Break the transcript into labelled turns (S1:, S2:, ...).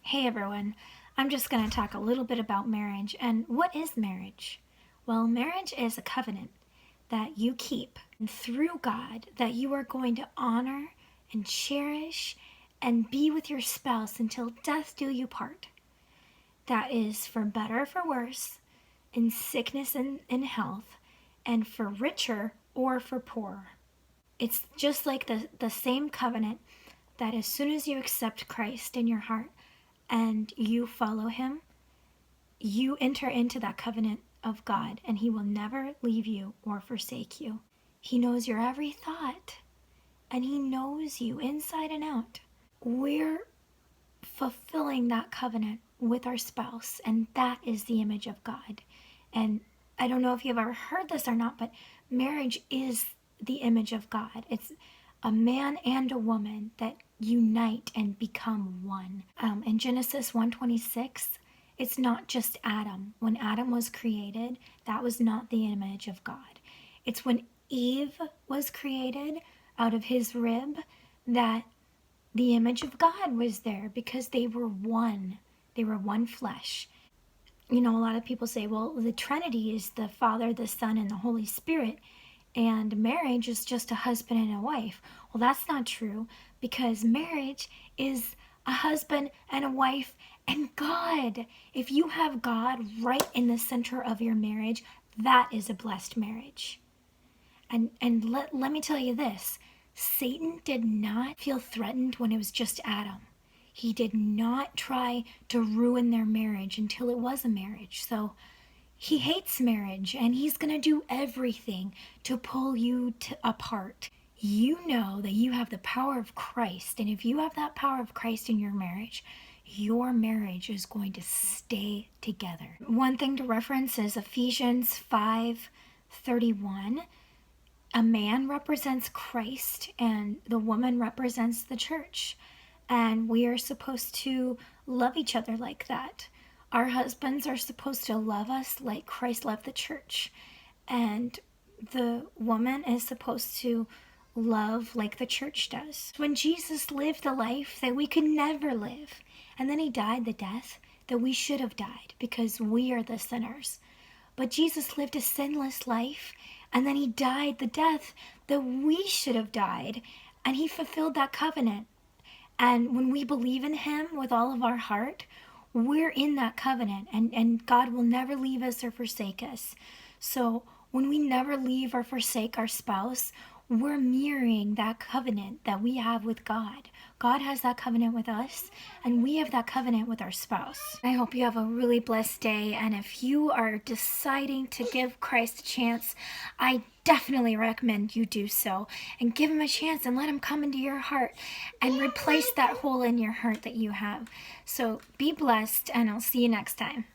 S1: Hey everyone, I'm just going to talk a little bit about marriage. And what is marriage? Well, marriage is a covenant that you keep through God, that you are going to honor and cherish and be with your spouse until death do you part. That is for better or for worse, in sickness and in health, and for richer or for poorer. It's just like the same covenant that as soon as you accept Christ in your heart and you follow him, you enter into that covenant of God, and he will never leave you or forsake you. He knows your every thought, and he knows you inside and out. We're fulfilling that covenant with our spouse, and that is the image of God. And I don't know if you've ever heard this or not, but marriage is the image of God. It's a man and a woman that unite and become one. In Genesis 1:26, it's not just Adam. When Adam was created, that was not the image of God. It's when Eve was created out of his rib that the image of God was there, because they were one. They were one flesh. You know, a lot of people say, well, the Trinity is the Father, the Son, and the Holy Spirit, and marriage is just a husband and a wife. Well, that's not true, because marriage is a husband and a wife and God. If you have God right in the center of your marriage, that is a blessed marriage. And let me tell you this, Satan did not feel threatened when it was just Adam. He did not try to ruin their marriage until it was a marriage. So he hates marriage, and he's going to do everything to pull you apart. You know that you have the power of Christ, and if you have that power of Christ in your marriage is going to stay together. One thing to reference is Ephesians 5:31. A man represents Christ and the woman represents the church. And we are supposed to love each other like that. Our husbands are supposed to love us like Christ loved the church. And the woman is supposed to love like the church does. When Jesus lived the life that we could never live, and then he died the death that we should have died because we are the sinners. But Jesus lived a sinless life, and then he died the death that we should have died, and he fulfilled that covenant. And when we believe in him with all of our heart, we're in that covenant, and God will never leave us or forsake us. So when we never leave or forsake our spouse, we're mirroring that covenant that we have with God. God has that covenant with us, and we have that covenant with our spouse. I hope you have a really blessed day, and if you are deciding to give Christ a chance, I definitely recommend you do so, and give him a chance and let him come into your heart and replace that hole in your heart that you have. So be blessed, and I'll see you next time.